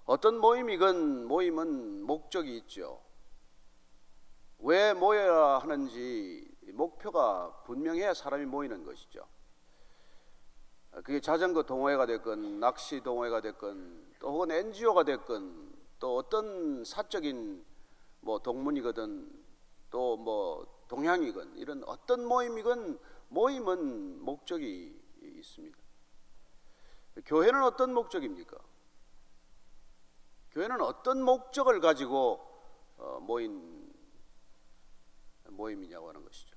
어떤 모임이건 모임은 목적이 있죠. 왜 모여야 하는지 목표가 분명해야 사람이 모이는 것이죠. 그게 자전거 동호회가 됐건 낚시 동호회가 됐건 또 혹은 NGO가 됐건 또 어떤 사적인 동문이거든 또 동향이건 이런 어떤 모임이건 모임은 목적이 있습니다. 교회는 어떤 목적입니까? 교회는 어떤 목적을 가지고 모인 모임이냐고 하는 것이죠.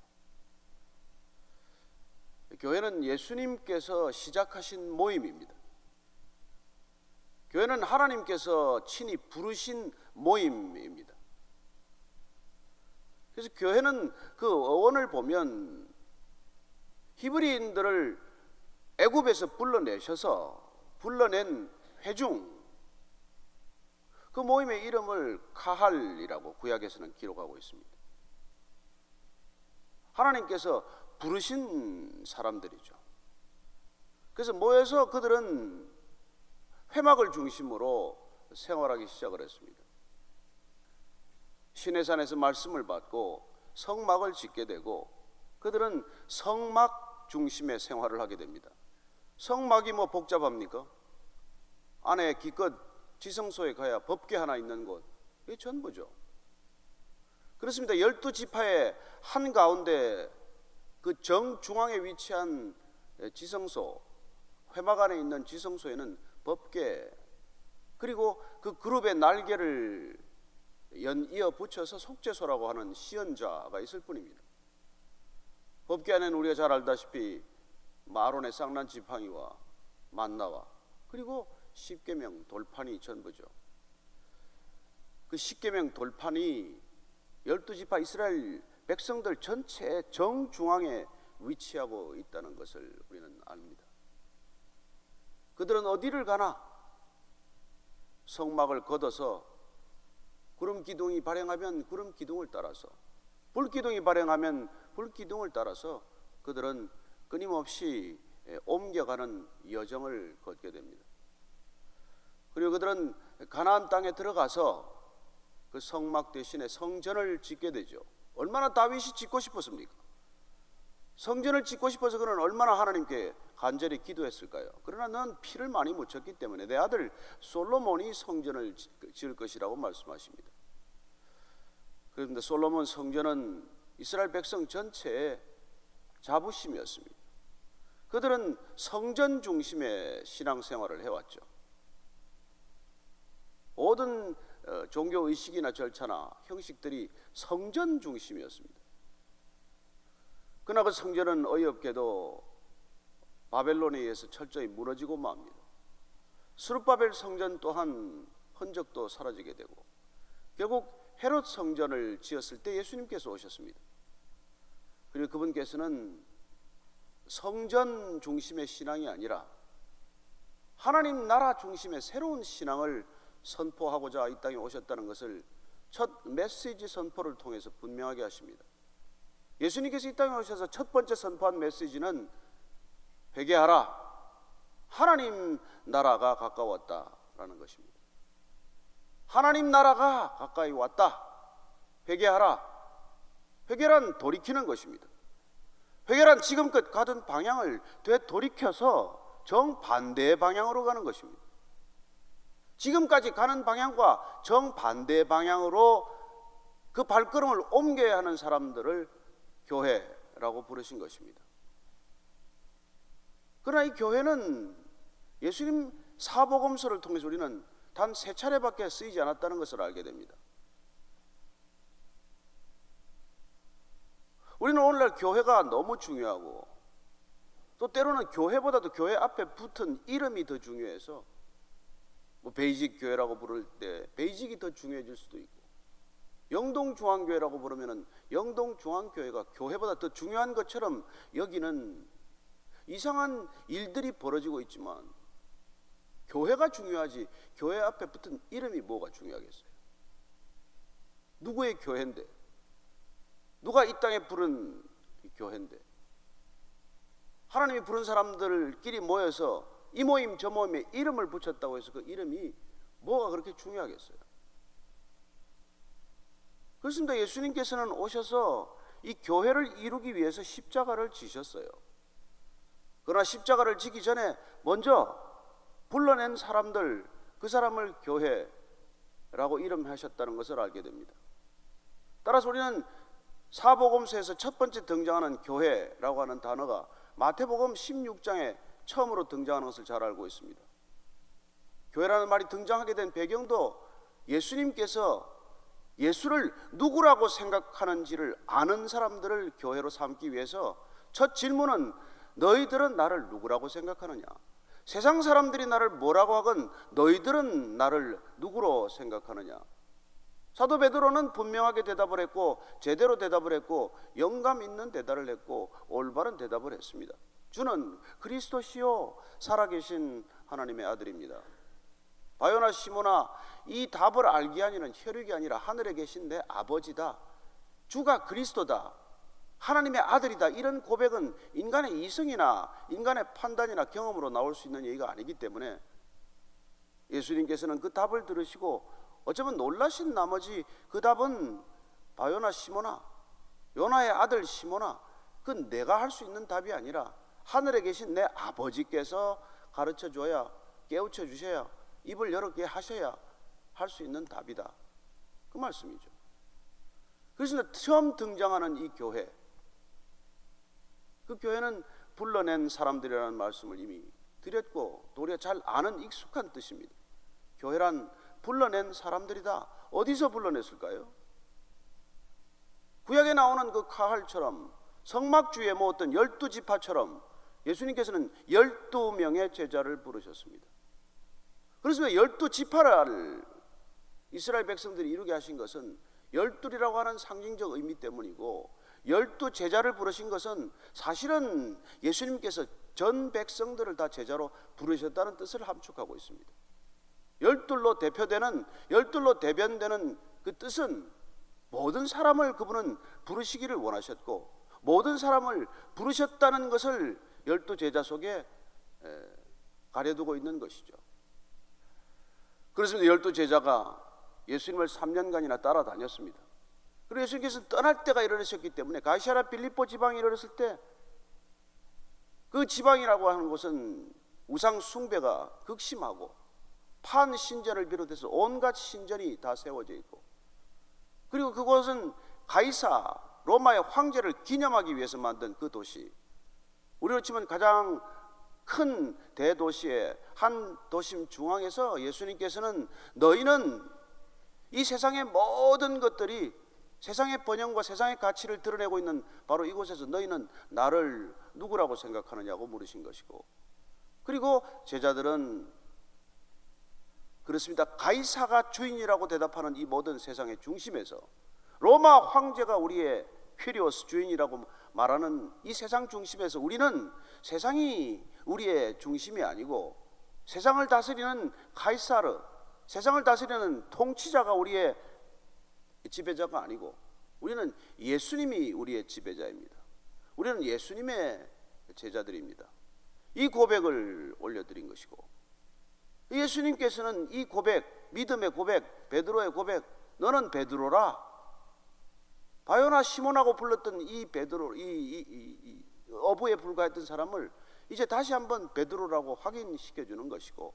교회는 예수님께서 시작하신 모임입니다. 교회는 하나님께서 친히 부르신 모임입니다. 그래서 교회는 그 어원을 보면 히브리인들을 애굽에서 불러낸 회중, 그 모임의 이름을 카할이라고 구약에서는 기록하고 있습니다. 하나님께서 부르신 사람들이죠. 그래서 모여서 그들은 회막을 중심으로 생활하기 시작을 했습니다. 시내산에서 말씀을 받고 성막을 짓게 되고 그들은 성막 중심의 생활을 하게 됩니다. 성막이 복잡합니까? 안에 기껏 지성소에 가야 법궤 하나 있는 곳, 이게 전부죠. 그렇습니다. 12지파의 한가운데 그 정중앙에 위치한 지성소, 회막 안에 있는 지성소에는 법궤, 그리고 그 그룹의 날개를 이어 붙여서 속죄소라고 하는 시연자가 있을 뿐입니다. 법궤 안에는 우리가 잘 알다시피 아론의 쌍난 지팡이와 만나와 그리고 십계명 돌판이 전부죠. 그 십계명 돌판이 12지파 이스라엘 백성들 전체 정중앙에 위치하고 있다는 것을 우리는 압니다. 그들은 어디를 가나 성막을 걷어서 구름 기둥이 발행하면 구름 기둥을 따라서, 불 기둥이 발행하면 불 기둥을 따라서 그들은 끊임없이 옮겨가는 여정을 걷게 됩니다. 그리고 그들은 가나안 땅에 들어가서 그 성막 대신에 성전을 짓게 되죠. 얼마나 다윗이 짓고 싶었습니까? 성전을 짓고 싶어서 그는 얼마나 하나님께 간절히 기도했을까요? 그러나 넌 피를 많이 묻혔기 때문에 내 아들 솔로몬이 성전을 지을 것이라고 말씀하십니다. 그런데 솔로몬 성전은 이스라엘 백성 전체의 자부심이었습니다. 그들은 성전 중심의 신앙생활을 해왔죠. 모든 종교 의식이나 절차나 형식들이 성전 중심이었습니다. 그러나 그 성전은 어이없게도 바벨론에 의해서 철저히 무너지고 맙니다. 스룹바벨 성전 또한 흔적도 사라지게 되고 결국 헤롯 성전을 지었을 때 예수님께서 오셨습니다. 그리고 그분께서는 성전 중심의 신앙이 아니라 하나님 나라 중심의 새로운 신앙을 선포하고자 이 땅에 오셨다는 것을 첫 메시지 선포를 통해서 분명하게 하십니다. 예수님께서 이 땅에 오셔서 첫 번째 선포한 메시지는 회개하라, 하나님 나라가 가까웠다라는 것입니다. 하나님 나라가 가까이 왔다, 회개하라. 회개란 돌이키는 것입니다. 회개란 지금껏 가던 방향을 되돌이켜서 정반대의 방향으로 가는 것입니다. 지금까지 가는 방향과 정반대 방향으로 그 발걸음을 옮겨야 하는 사람들을 교회라고 부르신 것입니다. 그러나 이 교회는 예수님 사복음서를 통해서 우리는 단 3차례밖에 쓰이지 않았다는 것을 알게 됩니다. 우리는 오늘날 교회가 너무 중요하고 또 때로는 교회보다도 교회 앞에 붙은 이름이 더 중요해서 베이직 교회라고 부를 때 베이직이 더 중요해질 수도 있고, 영동중앙교회라고 부르면 영동중앙교회가 교회보다 더 중요한 것처럼 여기는 이상한 일들이 벌어지고 있지만 교회가 중요하지 교회 앞에 붙은 이름이 뭐가 중요하겠어요? 누구의 교회인데? 누가 이 땅에 부른 교회인데? 하나님이 부른 사람들끼리 모여서 이 모임 저 모임에 이름을 붙였다고 해서 그 이름이 뭐가 그렇게 중요하겠어요? 그렇습니다. 예수님께서는 오셔서 이 교회를 이루기 위해서 십자가를 지셨어요. 그러나 십자가를 지기 전에 먼저 불러낸 사람들, 그 사람을 교회라고 이름하셨다는 것을 알게 됩니다. 따라서 우리는 사복음서에서 첫 번째 등장하는 교회라고 하는 단어가 마태복음 16장에 처음으로 등장하는 것을 잘 알고 있습니다. 교회라는 말이 등장하게 된 배경도 예수님께서 예수를 누구라고 생각하는지를 아는 사람들을 교회로 삼기 위해서 첫 질문은 너희들은 나를 누구라고 생각하느냐? 세상 사람들이 나를 뭐라고 하건 너희들은 나를 누구로 생각하느냐? 사도 베드로는 분명하게 대답을 했고 제대로 대답을 했고 영감 있는 대답을 했고 올바른 대답을 했습니다. 주는 그리스도시요 살아계신 하나님의 아들입니다. 바요나 시몬아, 이 답을 알게 하니는 혈육이 아니라 하늘에 계신 내 아버지다. 주가 그리스도다. 하나님의 아들이다. 이런 고백은 인간의 이성이나 인간의 판단이나 경험으로 나올 수 있는 얘기가 아니기 때문에 예수님께서는 그 답을 들으시고 어쩌면 놀라신 나머지 그 답은 바요나 시몬아, 요나의 아들 시몬아, 그건 내가 할 수 있는 답이 아니라 하늘에 계신 내 아버지께서 가르쳐 줘야, 깨우쳐 주셔야, 입을 여러 개 하셔야 할 수 있는 답이다. 그 말씀이죠. 그래서 처음 등장하는 이 교회, 그 교회는 불러낸 사람들이라는 말씀을 이미 드렸고 또 우리가 잘 아는 익숙한 뜻입니다. 교회란 불러낸 사람들이다. 어디서 불러냈을까요? 구약에 나오는 그 카할처럼 성막주에 모았던 12지파처럼 예수님께서는 12명의 제자를 부르셨습니다. 그래서 12지파를 이스라엘 백성들이 이루게 하신 것은 12이라고 하는 상징적 의미 때문이고 12제자를 부르신 것은 사실은 예수님께서 전 백성들을 다 제자로 부르셨다는 뜻을 함축하고 있습니다. 12로 대표되는, 12로 대변되는 그 뜻은 모든 사람을 그분은 부르시기를 원하셨고 모든 사람을 부르셨다는 것을 12제자 속에 가려두고 있는 것이죠. 그렇습니다. 12제자가 예수님을 3년간이나 따라다녔습니다. 그리고 예수님께서 떠날 때가 이르셨기 때문에 가이사랴 빌립보 지방에 이르렀을 때 그 지방이라고 하는 곳은 우상 숭배가 극심하고 판 신전을 비롯해서 온갖 신전이 다 세워져 있고 그리고 그곳은 가이사 로마의 황제를 기념하기 위해서 만든 그 도시, 우리로 치면 가장 큰 대도시의 한 도심 중앙에서 예수님께서는 너희는 이 세상의 모든 것들이 세상의 번영과 세상의 가치를 드러내고 있는 바로 이곳에서 너희는 나를 누구라고 생각하느냐고 물으신 것이고, 그리고 제자들은 그렇습니다. 가이사가 주인이라고 대답하는 이 모든 세상의 중심에서 로마 황제가 우리의 퀴리오스 주인이라고 말하는 이 세상 중심에서 우리는 세상이 우리의 중심이 아니고 세상을 다스리는 가이사르, 세상을 다스리는 통치자가 우리의 지배자가 아니고 우리는 예수님이 우리의 지배자입니다. 우리는 예수님의 제자들입니다. 이 고백을 올려드린 것이고 예수님께서는 이 고백, 믿음의 고백, 베드로의 고백, 너는 베드로라, 바요나 시몬하고 불렀던 이 베드로, 이 어부에 불과했던 사람을 이제 다시 한번 베드로라고 확인시켜 주는 것이고,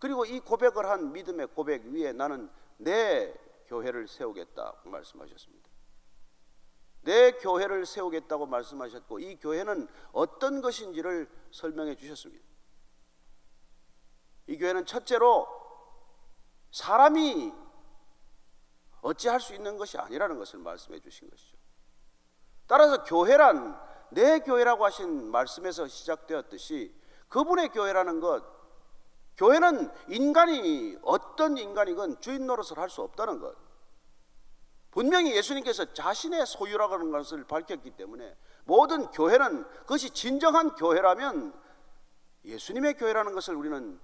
그리고 이 고백을 한 믿음의 고백 위에 나는 내 교회를 세우겠다고 말씀하셨습니다. 내 교회를 세우겠다고 말씀하셨고 이 교회는 어떤 것인지를 설명해 주셨습니다. 이 교회는 첫째로 사람이 어찌할 수 있는 것이 아니라는 것을 말씀해 주신 것이죠. 따라서 교회란 내 교회라고 하신 말씀에서 시작되었듯이 그분의 교회라는 것, 교회는 인간이 어떤 인간이건 주인 노릇을 할 수 없다는 것, 분명히 예수님께서 자신의 소유라고 하는 것을 밝혔기 때문에 모든 교회는 그것이 진정한 교회라면 예수님의 교회라는 것을 우리는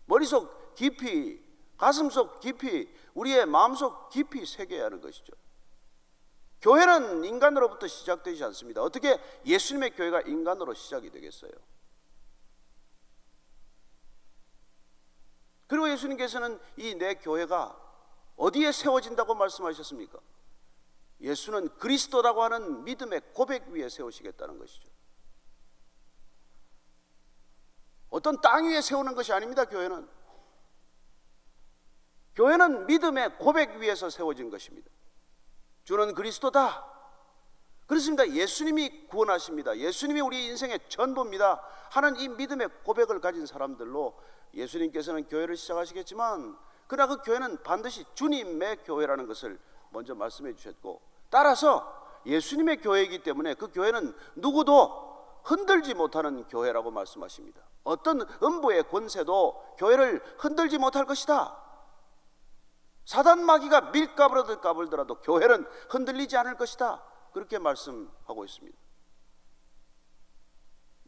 머릿속 깊이, 가슴속 깊이, 우리의 마음속 깊이 새겨야 하는 것이죠. 교회는 인간으로부터 시작되지 않습니다. 어떻게 예수님의 교회가 인간으로 시작이 되겠어요? 그리고 예수님께서는 이 내 교회가 어디에 세워진다고 말씀하셨습니까? 예수는 그리스도라고 하는 믿음의 고백 위에 세우시겠다는 것이죠. 어떤 땅 위에 세우는 것이 아닙니다. 교회는 믿음의 고백 위에서 세워진 것입니다. 주는 그리스도다. 그렇습니다. 예수님이 구원하십니다. 예수님이 우리 인생의 전부입니다 하는 이 믿음의 고백을 가진 사람들로 예수님께서는 교회를 시작하시겠지만, 그러나 그 교회는 반드시 주님의 교회라는 것을 먼저 말씀해 주셨고, 따라서 예수님의 교회이기 때문에 그 교회는 누구도 흔들지 못하는 교회라고 말씀하십니다. 어떤 음부의 권세도 교회를 흔들지 못할 것이다. 사단 마귀가 밀가부르듯 까불더라도 교회는 흔들리지 않을 것이다. 그렇게 말씀하고 있습니다.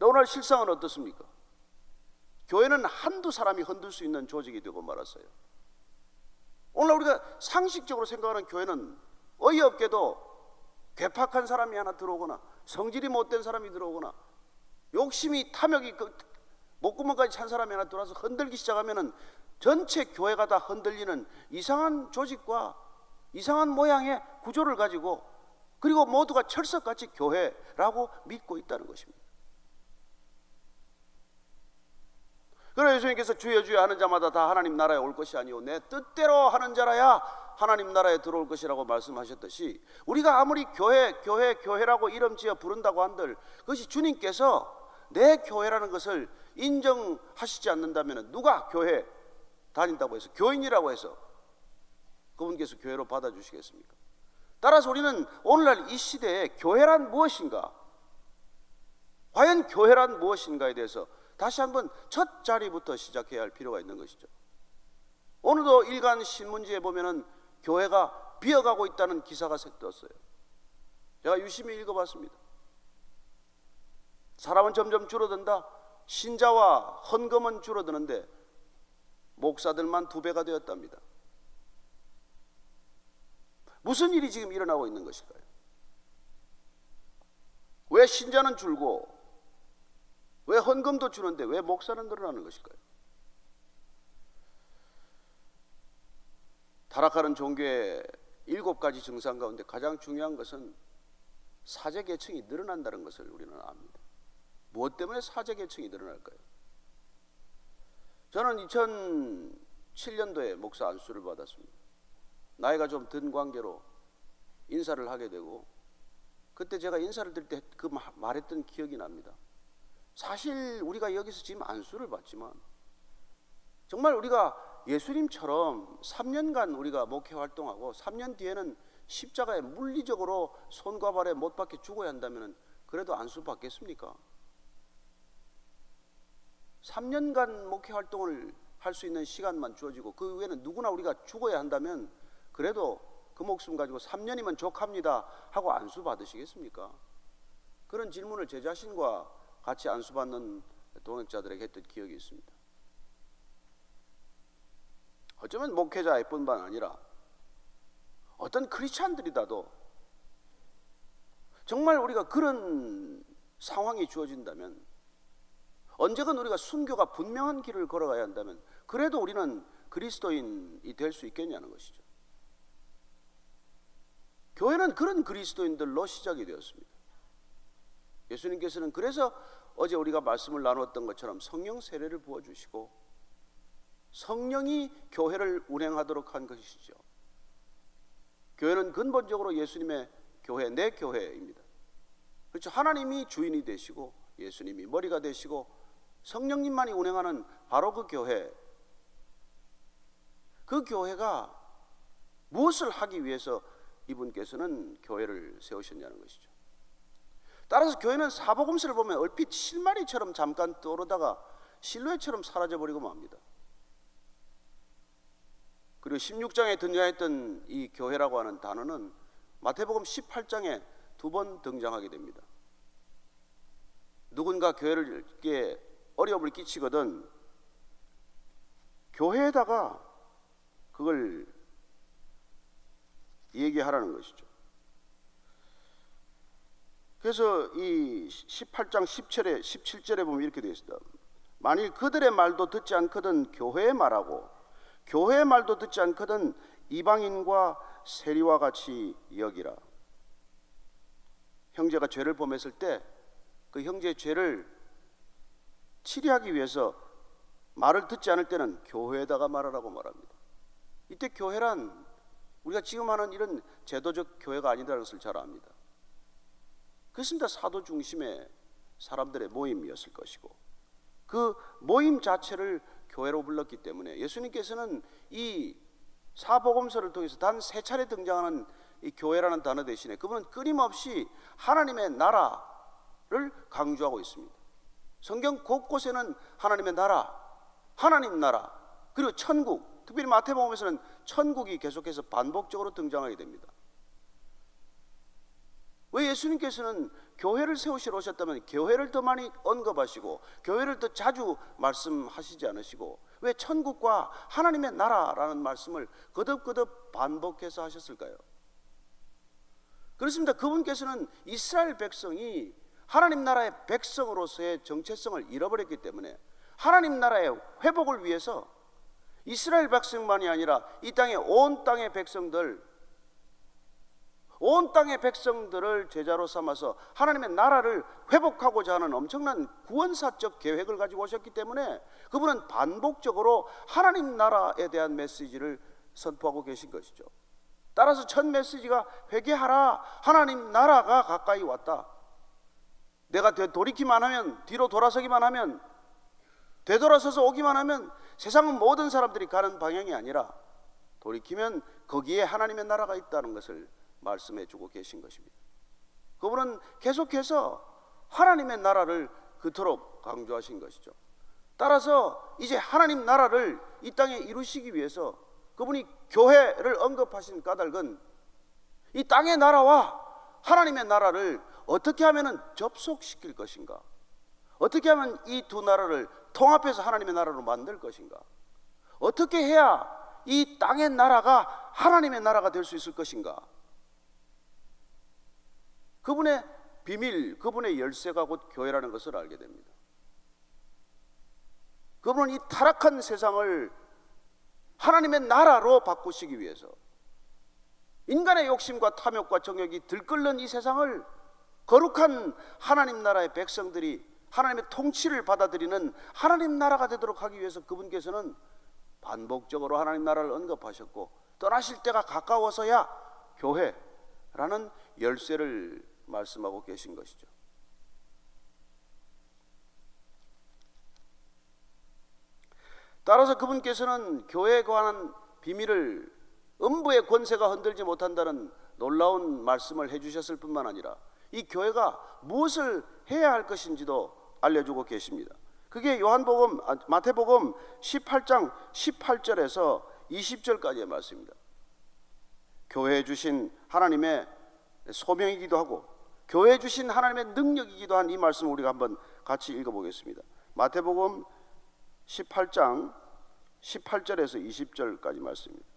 오늘 실상은 어떻습니까? 교회는 한두 사람이 흔들 수 있는 조직이 되고 말았어요. 오늘 우리가 상식적으로 생각하는 교회는 어이없게도 괴팍한 사람이 하나 들어오거나 성질이 못된 사람이 들어오거나 욕심이 탐욕이 목구멍까지 찬 사람이 하나 들어와서 흔들기 시작하면 전체 교회가 다 흔들리는 이상한 조직과 이상한 모양의 구조를 가지고, 그리고 모두가 철석같이 교회라고 믿고 있다는 것입니다. 그러나 예수님께서 주여 주여 하는 자마다 다 하나님 나라에 올 것이 아니오 내 뜻대로 하는 자라야 하나님 나라에 들어올 것이라고 말씀하셨듯이, 우리가 아무리 교회라고 이름 지어 부른다고 한들 그것이 주님께서 내 교회라는 것을 인정하시지 않는다면 누가 교회 다닌다고 해서, 교인이라고 해서 그분께서 교회로 받아주시겠습니까? 따라서 우리는 오늘날 이 시대에 교회란 무엇인가, 과연 교회란 무엇인가에 대해서 다시 한번 첫 자리부터 시작해야 할 필요가 있는 것이죠. 오늘도 일간 신문지에 보면은 교회가 비어가고 있다는 기사가 떴어요. 제가 유심히 읽어봤습니다. 사람은 점점 줄어든다. 신자와 헌금은 줄어드는데 목사들만 2배가 되었답니다. 무슨 일이 지금 일어나고 있는 것일까요? 왜 신자는 줄고 왜 헌금도 주는데 왜 목사는 늘어나는 것일까요? 타락하는 종교의 7가지 증상 가운데 가장 중요한 것은 사제계층이 늘어난다는 것을 우리는 압니다. 무엇 때문에 사제계층이 늘어날까요? 저는 2007년도에 목사 안수를 받았습니다. 나이가 좀 든 관계로 인사를 하게 되고, 그때 제가 인사를 드릴 때 그 말했던 기억이 납니다. 사실 우리가 여기서 지금 안수를 받지만 정말 우리가 예수님처럼 3년간 우리가 목회 활동하고 3년 뒤에는 십자가에 물리적으로 손과 발에 못 박혀 죽어야 한다면 그래도 안수 받겠습니까? 3년간 목회 활동을 할 수 있는 시간만 주어지고 그 후에는 누구나 우리가 죽어야 한다면 그래도 그 목숨 가지고 3년이면 족합니다 하고 안수 받으시겠습니까? 그런 질문을 제 자신과 같이 안수받는 동역자들에게 했던 기억이 있습니다. 어쩌면 목회자일 뿐만 아니라 어떤 크리스찬들이라도 정말 우리가 그런 상황이 주어진다면, 언제건 우리가 순교가 분명한 길을 걸어가야 한다면 그래도 우리는 그리스도인이 될 수 있겠냐는 것이죠. 교회는 그런 그리스도인들로 시작이 되었습니다. 예수님께서는 그래서 어제 우리가 말씀을 나눴던 것처럼 성령 세례를 부어주시고 성령이 교회를 운행하도록 한 것이죠. 교회는 근본적으로 예수님의 교회, 내 교회입니다. 그렇죠. 하나님이 주인이 되시고 예수님이 머리가 되시고 성령님만이 운행하는 바로 그 교회, 그 교회가 무엇을 하기 위해서 이분께서는 교회를 세우셨냐는 것이죠. 따라서 교회는 사복음서를 보면 얼핏 실마리처럼 잠깐 떠오르다가 실루엣처럼 사라져버리고 맙니다. 그리고 16장에 등장했던 이 교회라고 하는 단어는 마태복음 18장에 2번 등장하게 됩니다. 누군가 교회에 어려움을 끼치거든 교회에다가 그걸 얘기하라는 것이죠. 그래서 이 18장 17절에 보면 이렇게 되어 있습니다. 만일 그들의 말도 듣지 않거든 교회에 말하고 교회의 말도 듣지 않거든 이방인과 세리와 같이 여기라. 형제가 죄를 범했을 때 그 형제의 죄를 치리하기 위해서 말을 듣지 않을 때는 교회에다가 말하라고 말합니다. 이때 교회란 우리가 지금 하는 이런 제도적 교회가 아니라는 것을 잘 압니다. 그렇습니다. 사도 중심의 사람들의 모임이었을 것이고, 그 모임 자체를 교회로 불렀기 때문에 예수님께서는 이 사복음서를 통해서 단 3차례 등장하는 이 교회라는 단어 대신에 그분은 끊임없이 하나님의 나라를 강조하고 있습니다. 성경 곳곳에는 하나님의 나라, 하나님 나라, 그리고 천국, 특별히 마태복음에서는 천국이 계속해서 반복적으로 등장하게 됩니다. 왜 예수님께서는 교회를 세우시러 오셨다면 교회를 더 많이 언급하시고 교회를 더 자주 말씀하시지 않으시고 왜 천국과 하나님의 나라라는 말씀을 거듭거듭 반복해서 하셨을까요? 그렇습니다. 그분께서는 이스라엘 백성이 하나님 나라의 백성으로서의 정체성을 잃어버렸기 때문에 하나님 나라의 회복을 위해서 이스라엘 백성만이 아니라 이 땅의 온 땅의 백성들을 제자로 삼아서 하나님의 나라를 회복하고자 하는 엄청난 구원사적 계획을 가지고 오셨기 때문에 그분은 반복적으로 하나님 나라에 대한 메시지를 선포하고 계신 것이죠. 따라서 첫 메시지가 회개하라, 하나님 나라가 가까이 왔다. 내가 돌이키만 하면, 뒤로 돌아서기만 하면, 되돌아서서 오기만 하면 세상은 모든 사람들이 가는 방향이 아니라 돌이키면 거기에 하나님의 나라가 있다는 것을 말씀해 주고 계신 것입니다. 그분은 계속해서 하나님의 나라를 그토록 강조하신 것이죠. 따라서 이제 하나님 나라를 이 땅에 이루시기 위해서 그분이 교회를 언급하신 까닭은 이 땅의 나라와 하나님의 나라를 어떻게 하면 접속시킬 것인가, 어떻게 하면 이 두 나라를 통합해서 하나님의 나라로 만들 것인가, 어떻게 해야 이 땅의 나라가 하나님의 나라가 될 수 있을 것인가, 그분의 비밀, 그분의 열쇠가 곧 교회라는 것을 알게 됩니다. 그분은 이 타락한 세상을 하나님의 나라로 바꾸시기 위해서 인간의 욕심과 탐욕과 정욕이 들끓는 이 세상을 거룩한 하나님 나라의 백성들이 하나님의 통치를 받아들이는 하나님 나라가 되도록 하기 위해서 그분께서는 반복적으로 하나님 나라를 언급하셨고, 떠나실 때가 가까워서야 교회라는 열쇠를 말씀하고 계신 것이죠. 따라서 그분께서는 교회에 관한 비밀을 음부의 권세가 흔들지 못한다는 놀라운 말씀을 해주셨을 뿐만 아니라 이 교회가 무엇을 해야 할 것인지도 알려주고 계십니다. 그게 마태복음 18장 18절에서 20절까지의 말씀입니다. 교회에 주신 하나님의 소명이기도 하고 교회에 주신 하나님의 능력이기도 한 이 말씀을 우리가 한번 같이 읽어보겠습니다. 마태복음 18장 18절에서 20절까지 말씀입니다.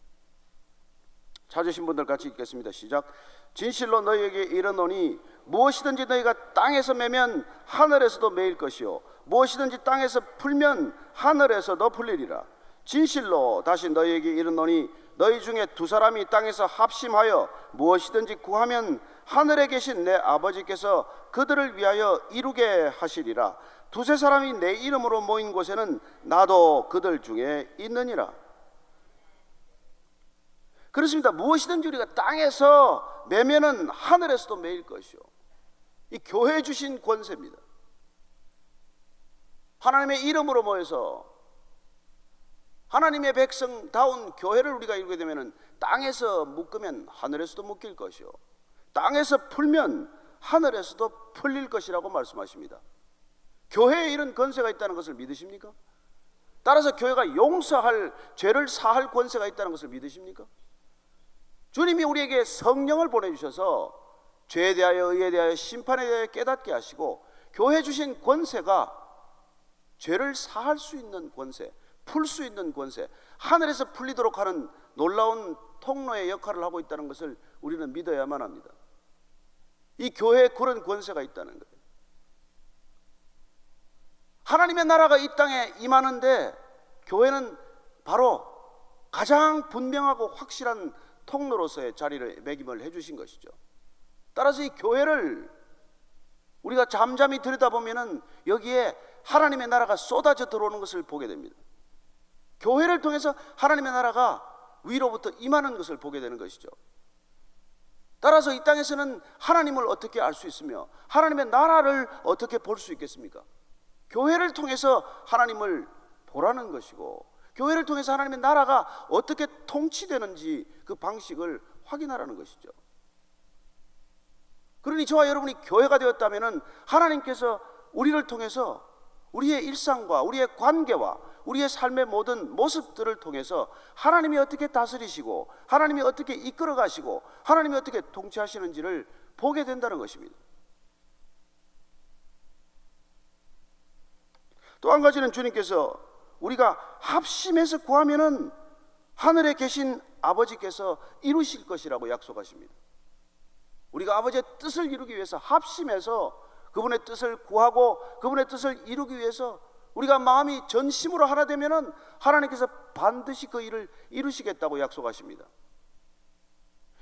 찾으신 분들 같이 읽겠습니다. 시작. 진실로 너희에게 이르노니 무엇이든지 너희가 땅에서 매면 하늘에서도 매일 것이요 무엇이든지 땅에서 풀면 하늘에서도 풀리리라. 진실로 다시 너희에게 이르노니 너희 중에 두 사람이 땅에서 합심하여 무엇이든지 구하면 하늘에 계신 내 아버지께서 그들을 위하여 이루게 하시리라. 두세 사람이 내 이름으로 모인 곳에는 나도 그들 중에 있느니라. 그렇습니다. 무엇이든지 우리가 땅에서 매면은 하늘에서도 매일 것이요. 이 교회 주신 권세입니다. 하나님의 이름으로 모여서 하나님의 백성다운 교회를 우리가 이루게 되면 땅에서 묶으면 하늘에서도 묶일 것이요 땅에서 풀면 하늘에서도 풀릴 것이라고 말씀하십니다. 교회에 이런 권세가 있다는 것을 믿으십니까? 따라서 교회가 용서할, 죄를 사할 권세가 있다는 것을 믿으십니까? 주님이 우리에게 성령을 보내주셔서 죄에 대하여, 의에 대하여, 심판에 대하여 깨닫게 하시고 교회 주신 권세가 죄를 사할 수 있는 권세, 풀 수 있는 권세, 하늘에서 풀리도록 하는 놀라운 통로의 역할을 하고 있다는 것을 우리는 믿어야만 합니다. 이 교회에 그런 권세가 있다는 거예요. 하나님의 나라가 이 땅에 임하는데 교회는 바로 가장 분명하고 확실한 통로로서의 자리를 매김을 해주신 것이죠. 따라서 이 교회를 우리가 잠잠히 들여다보면은 여기에 하나님의 나라가 쏟아져 들어오는 것을 보게 됩니다. 교회를 통해서 하나님의 나라가 위로부터 임하는 것을 보게 되는 것이죠. 따라서 이 땅에서는 하나님을 어떻게 알 수 있으며 하나님의 나라를 어떻게 볼 수 있겠습니까? 교회를 통해서 하나님을 보라는 것이고, 교회를 통해서 하나님의 나라가 어떻게 통치되는지 그 방식을 확인하라는 것이죠. 그러니 저와 여러분이 교회가 되었다면 하나님께서 우리를 통해서 우리의 일상과 우리의 관계와 우리의 삶의 모든 모습들을 통해서 하나님이 어떻게 다스리시고 하나님이 어떻게 이끌어 가시고 하나님이 어떻게 통치하시는지를 보게 된다는 것입니다. 또 한 가지는 주님께서 우리가 합심해서 구하면은 하늘에 계신 아버지께서 이루실 것이라고 약속하십니다. 우리가 아버지의 뜻을 이루기 위해서 합심해서 그분의 뜻을 구하고 그분의 뜻을 이루기 위해서 우리가 마음이 전심으로 하나 되면은 하나님께서 반드시 그 일을 이루시겠다고 약속하십니다.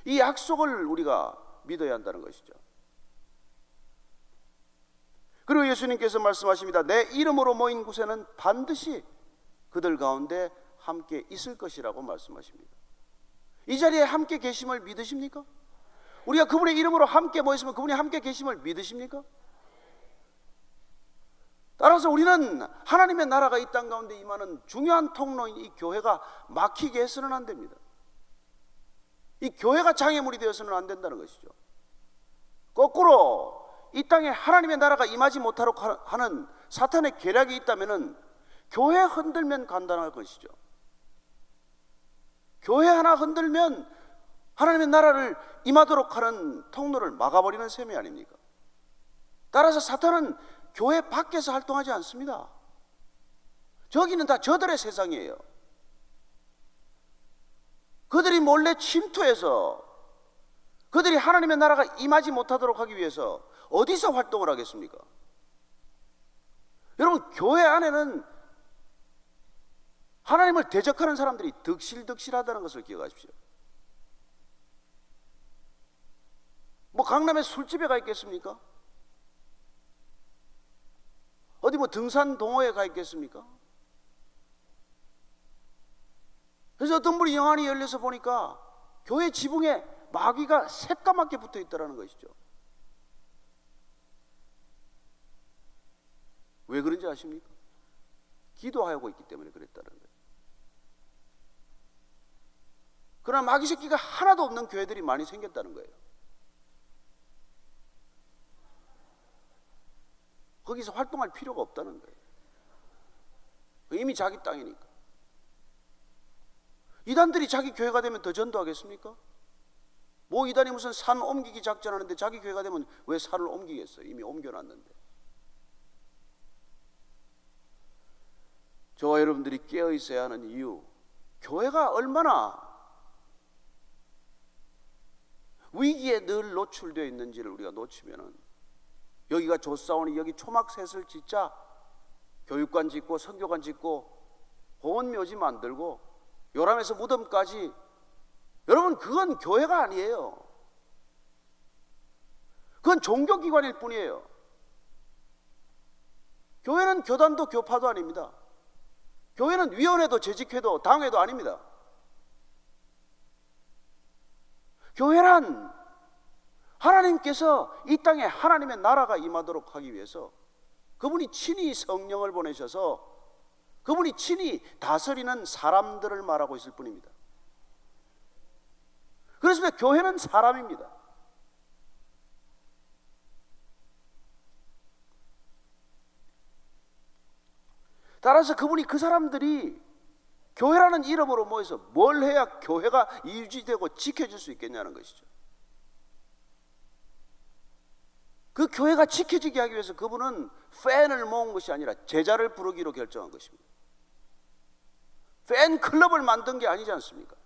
이 약속을 우리가 믿어야 한다는 것이죠. 그리고 예수님께서 말씀하십니다. 내 이름으로 모인 곳에는 반드시 그들 가운데 함께 있을 것이라고 말씀하십니다. 이 자리에 함께 계심을 믿으십니까? 우리가 그분의 이름으로 함께 모였으면 그분이 함께 계심을 믿으십니까? 따라서 우리는 하나님의 나라가 이 땅 가운데 임하는 중요한 통로인 이 교회가 막히게 해서는 안 됩니다. 이 교회가 장애물이 되어서는 안 된다는 것이죠. 거꾸로 이 땅에 하나님의 나라가 임하지 못하도록 하는 사탄의 계략이 있다면 교회 흔들면 간단할 것이죠. 교회 하나 흔들면 하나님의 나라를 임하도록 하는 통로를 막아버리는 셈이 아닙니까? 따라서 사탄은 교회 밖에서 활동하지 않습니다. 저기는 다 저들의 세상이에요. 그들이 몰래 침투해서 그들이 하나님의 나라가 임하지 못하도록 하기 위해서 어디서 활동을 하겠습니까? 여러분, 교회 안에는 하나님을 대적하는 사람들이 득실득실하다는 것을 기억하십시오. 뭐 강남에 술집에 가 있겠습니까? 어디 뭐 등산 동호회에 가 있겠습니까? 그래서 어떤 분이 영안이 열려서 보니까 교회 지붕에 마귀가 새까맣게 붙어 있다는 것이죠. 왜 그런지 아십니까? 기도하고 있기 때문에 그랬다는 거예요. 그러나 마귀 새끼가 하나도 없는 교회들이 많이 생겼다는 거예요. 거기서 활동할 필요가 없다는 거예요. 이미 자기 땅이니까. 이단들이 자기 교회가 되면 더 전도하겠습니까? 뭐 이단이 무슨 산 옮기기 작전하는데 자기 교회가 되면 왜 산을 옮기겠어요? 이미 옮겨놨는데. 저와 여러분들이 깨어 있어야 하는 이유, 교회가 얼마나 위기에 늘 노출되어 있는지를 우리가 놓치면은, 여기가 조사원이 여기 초막셋을 짓자 교육관 짓고 선교관 짓고 공원묘지 만들고 요람에서 무덤까지, 여러분 그건 교회가 아니에요. 그건 종교기관일 뿐이에요. 교회는 교단도 교파도 아닙니다. 교회는 위원회도 재직회도 당회도 아닙니다. 교회란 하나님께서 이 땅에 하나님의 나라가 임하도록 하기 위해서 그분이 친히 성령을 보내셔서 그분이 친히 다스리는 사람들을 말하고 있을 뿐입니다. 그렇습니다. 교회는 사람입니다. 따라서 그분이 그 사람들이 교회라는 이름으로 모여서 뭘 해야 교회가 유지되고 지켜질 수 있겠냐는 것이죠. 그 교회가 지켜지게 하기 위해서 그분은 팬을 모은 것이 아니라 제자를 부르기로 결정한 것입니다. 팬클럽을 만든 게 아니지 않습니까?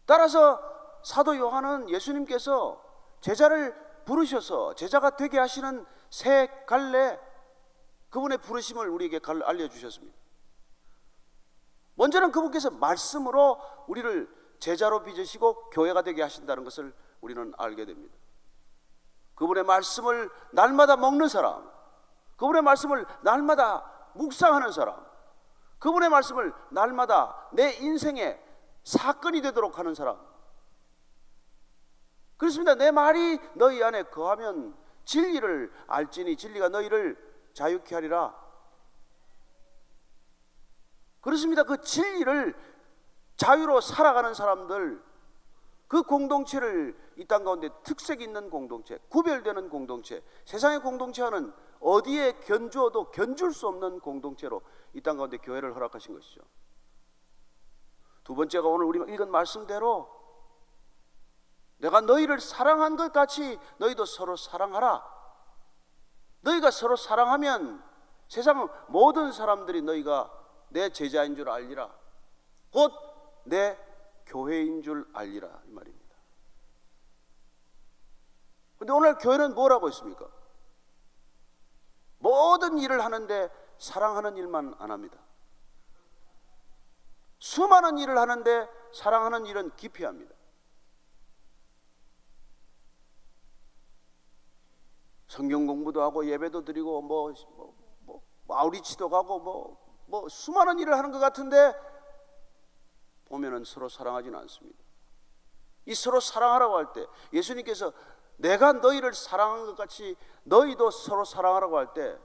따라서 사도 요한은 예수님께서 제자를 부르셔서 제자가 되게 하시는 새 갈래, 그분의 부르심을 우리에게 알려주셨습니다. 먼저는 그분께서 말씀으로 우리를 제자로 빚으시고 교회가 되게 하신다는 것을 우리는 알게 됩니다. 그분의 말씀을 날마다 먹는 사람, 그분의 말씀을 날마다 묵상하는 사람, 그분의 말씀을 날마다 내 인생의 사건이 되도록 하는 사람. 그렇습니다. 내 말이 너희 안에 거하면 진리를 알지니 진리가 너희를 자유케 하리라. 그렇습니다. 그 진리를 자유로 살아가는 사람들, 그 공동체를 이 땅 가운데 특색 있는 공동체, 구별되는 공동체, 세상의 공동체와는 어디에 견주어도 견줄 수 없는 공동체로 이 땅 가운데 교회를 허락하신 것이죠. 두 번째가 오늘 우리가 읽은 말씀대로 내가 너희를 사랑한 것 같이 너희도 서로 사랑하라. 너희가 서로 사랑하면 세상 모든 사람들이 너희가 내 제자인 줄 알리라. 곧 내 교회인 줄 알리라, 이 말입니다. 그런데 오늘 교회는 뭐라고 했습니까? 모든 일을 하는데 사랑하는 일만 안 합니다. 수많은 일을 하는데 사랑하는 일은 기피합니다. 성경 공부도 하고 예배도 드리고 아우리치도 가고 수많은 일을 하는 것 같은데 보면은 서로 사랑하지는 않습니다. 이 서로 사랑하라고 할 때 예수님께서 내가 너희를 사랑한 것 같이 너희도 서로 사랑하라고 할 때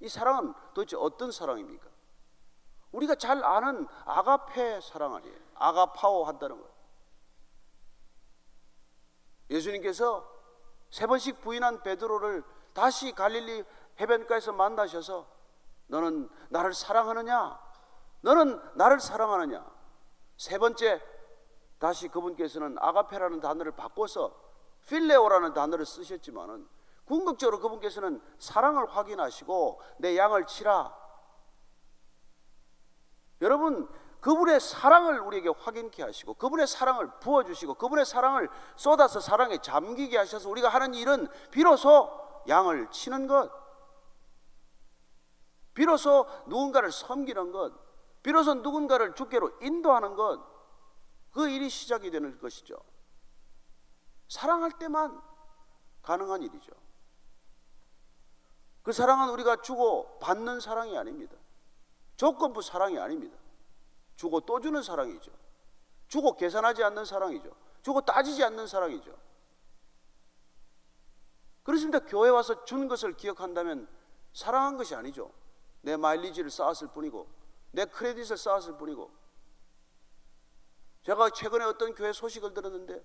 이 사랑은 도대체 어떤 사랑입니까? 우리가 잘 아는 아가페 사랑 아니에요. 아가파오 한다는 거예요. 예수님께서 3번씩 부인한 베드로를 다시 갈릴리 해변가에서 만나셔서 너는 나를 사랑하느냐? 너는 나를 사랑하느냐? 3번째 다시 그분께서는 아가페라는 단어를 바꿔서 필레오라는 단어를 쓰셨지만은 궁극적으로 그분께서는 사랑을 확인하시고 내 양을 치라. 여러분, 그분의 사랑을 우리에게 확인케 하시고 그분의 사랑을 부어주시고 그분의 사랑을 쏟아서 사랑에 잠기게 하셔서 우리가 하는 일은 비로소 양을 치는 것, 비로소 누군가를 섬기는 것, 비로소 누군가를 주께로 인도하는 것, 그 일이 시작이 되는 것이죠. 사랑할 때만 가능한 일이죠. 그 사랑은 우리가 주고 받는 사랑이 아닙니다. 조건부 사랑이 아닙니다. 주고 또 주는 사랑이죠. 주고 계산하지 않는 사랑이죠. 주고 따지지 않는 사랑이죠. 그렇습니다. 교회 와서 준 것을 기억한다면 사랑한 것이 아니죠. 내 마일리지를 쌓았을 뿐이고 내 크레딧을 쌓았을 뿐이고. 제가 최근에 어떤 교회 소식을 들었는데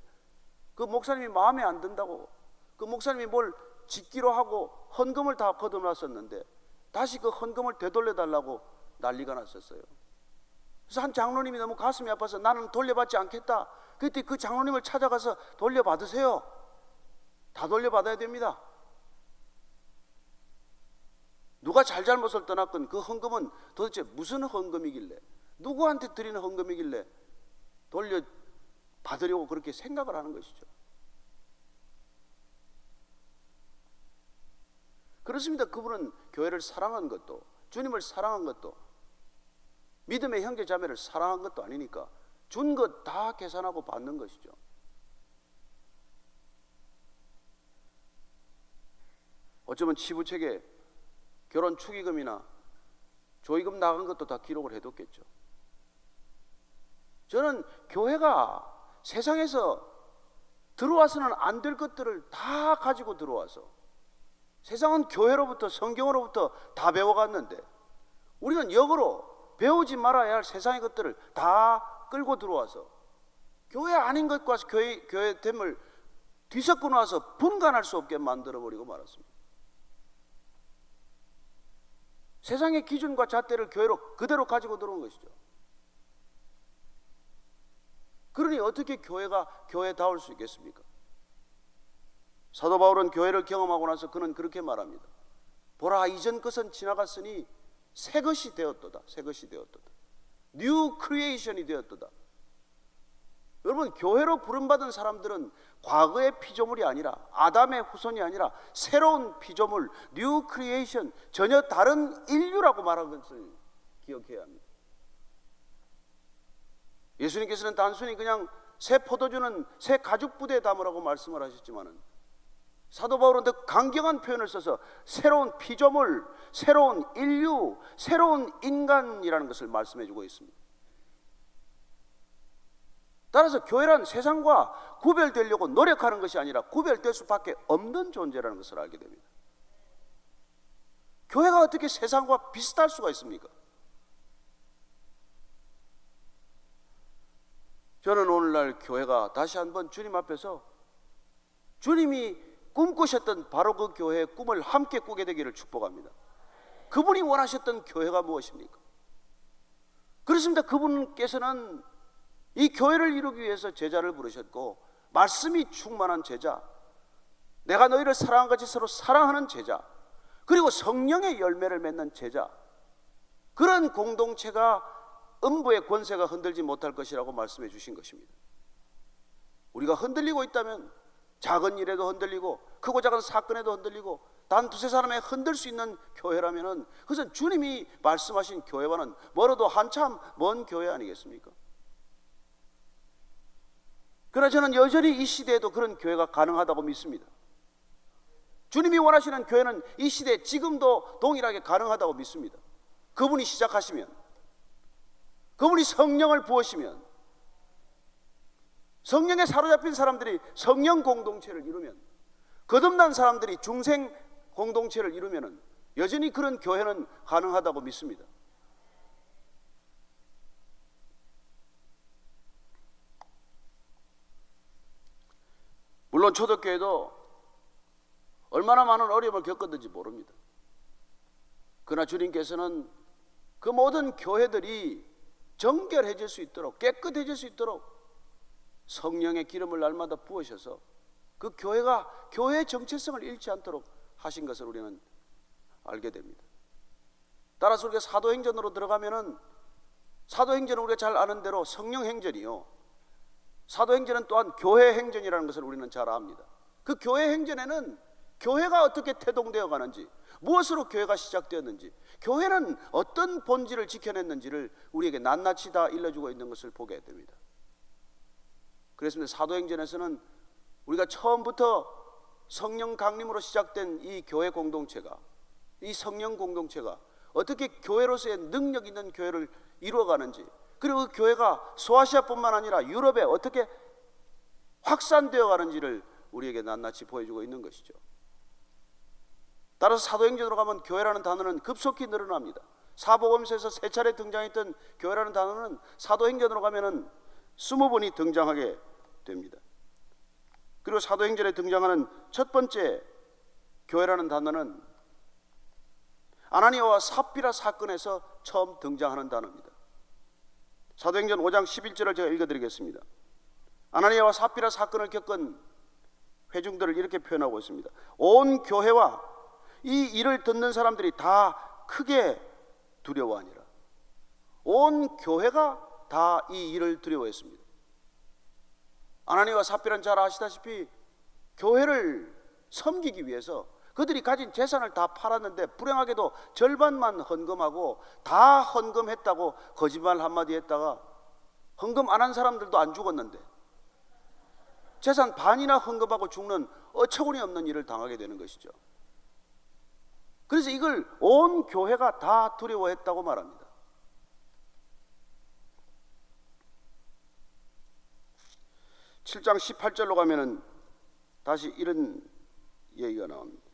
그 목사님이 마음에 안 든다고 그 목사님이 뭘 짓기로 하고 헌금을 다 거둬놨었는데 다시 그 헌금을 되돌려달라고 난리가 났었어요. 그래서 한 장로님이 너무 가슴이 아파서 나는 돌려받지 않겠다. 그때 그 장로님을 찾아가서 돌려받으세요. 다 돌려받아야 됩니다. 누가 잘잘못을 떠났건 그 헌금은 도대체 무슨 헌금이길래, 누구한테 드리는 헌금이길래 돌려받으려고 그렇게 생각을 하는 것이죠. 그렇습니다. 그분은 교회를 사랑한 것도, 주님을 사랑한 것도, 믿음의 형제 자매를 사랑한 것도 아니니까 준 것 다 계산하고 받는 것이죠. 어쩌면 치부책에 결혼 축의금이나 조의금 나간 것도 다 기록을 해뒀겠죠. 저는 교회가 세상에서 들어와서는 안 될 것들을 다 가지고 들어와서, 세상은 교회로부터 성경으로부터 다 배워갔는데 우리는 역으로 배우지 말아야 할 세상의 것들을 다 끌고 들어와서 교회 아닌 것과 교회됨을 뒤섞고 나서 분간할 수 없게 만들어버리고 말았습니다. 세상의 기준과 잣대를 교회로 그대로 가지고 들어온 것이죠. 그러니 어떻게 교회가 교회다울 수 있겠습니까? 사도 바울은 교회를 경험하고 나서 그는 그렇게 말합니다. 보라, 이전 것은 지나갔으니 새 것이 되었도다. 새 것이 되었도다. 뉴 크리에이션이 되었도다. 여러분, 교회로 부름받은 사람들은 과거의 피조물이 아니라, 아담의 후손이 아니라 새로운 피조물, 뉴 크리에이션, 전혀 다른 인류라고 말하는 것을 기억해야 합니다. 예수님께서는 단순히 그냥 새 포도주는 새 가죽 부대에 담으라고 말씀을 하셨지만은 사도 바울은 더 강경한 표현을 써서 새로운 피조물, 새로운 인류, 새로운 인간이라는 것을 말씀해 주고 있습니다. 따라서 교회란 세상과 구별되려고 노력하는 것이 아니라 구별될 수밖에 없는 존재라는 것을 알게 됩니다. 교회가 어떻게 세상과 비슷할 수가 있습니까? 저는 오늘날 교회가 다시 한번 주님 앞에서 주님이 꿈꾸셨던 바로 그 교회의 꿈을 함께 꾸게 되기를 축복합니다. 그분이 원하셨던 교회가 무엇입니까? 그렇습니다. 그분께서는 이 교회를 이루기 위해서 제자를 부르셨고, 말씀이 충만한 제자, 내가 너희를 사랑한 같이 서로 사랑하는 제자, 그리고 성령의 열매를 맺는 제자, 그런 공동체가 음부의 권세가 흔들지 못할 것이라고 말씀해 주신 것입니다. 우리가 흔들리고 있다면 작은 일에도 흔들리고 크고 작은 사건에도 흔들리고 단 두세 사람에 흔들 수 있는 교회라면 그것은 주님이 말씀하신 교회와는 멀어도 한참 먼 교회 아니겠습니까? 그러나 저는 여전히 이 시대에도 그런 교회가 가능하다고 믿습니다. 주님이 원하시는 교회는 이 시대에 지금도 동일하게 가능하다고 믿습니다. 그분이 시작하시면, 그분이 성령을 부으시면, 성령에 사로잡힌 사람들이 성령 공동체를 이루면, 거듭난 사람들이 중생 공동체를 이루면 여전히 그런 교회는 가능하다고 믿습니다. 물론 초대교회도 얼마나 많은 어려움을 겪었는지 모릅니다. 그러나 주님께서는 그 모든 교회들이 정결해질 수 있도록, 깨끗해질 수 있도록 성령의 기름을 날마다 부으셔서 그 교회가 교회의 정체성을 잃지 않도록 하신 것을 우리는 알게 됩니다. 따라서 우리가 사도행전으로 들어가면은, 사도행전은 우리가 잘 아는 대로 성령행전이요, 사도행전은 또한 교회 행전이라는 것을 우리는 잘 압니다. 그 교회 행전에는 교회가 어떻게 태동되어 가는지, 무엇으로 교회가 시작되었는지, 교회는 어떤 본질을 지켜냈는지를 우리에게 낱낱이 다 일러주고 있는 것을 보게 됩니다. 그렇습니다. 사도행전에서는 우리가 처음부터 성령 강림으로 시작된 이 교회 공동체가, 이 성령 공동체가 어떻게 교회로서의 능력 있는 교회를 이루어가는지, 그리고 그 교회가 소아시아뿐만 아니라 유럽에 어떻게 확산되어 가는지를 우리에게 낱낱이 보여주고 있는 것이죠. 따라서 사도행전으로 가면 교회라는 단어는 급속히 늘어납니다. 사복음서에서 세 차례 등장했던 교회라는 단어는 사도행전으로 가면은 20번이 등장하게 됩니다. 그리고 사도행전에 등장하는 첫 번째 교회라는 단어는 아나니아와 삽비라 사건에서 처음 등장하는 단어입니다. 사도행전 5장 11절을 제가 읽어드리겠습니다. 아나니아와 삽비라 사건을 겪은 회중들을 이렇게 표현하고 있습니다. 온 교회와 이 일을 듣는 사람들이 다 크게 두려워하니라. 온 교회가 다 이 일을 두려워했습니다. 아나니아와 삽비라는 잘 아시다시피 교회를 섬기기 위해서 그들이 가진 재산을 다 팔았는데 불행하게도 절반만 헌금하고 다 헌금했다고 거짓말 한마디 했다가 헌금 안 한 사람들도 안 죽었는데 재산 반이나 헌금하고 죽는 어처구니 없는 일을 당하게 되는 것이죠. 그래서 이걸 온 교회가 다 두려워했다고 말합니다. (7장 18절로) 가면은 다시 이런 얘기가 나옵니다.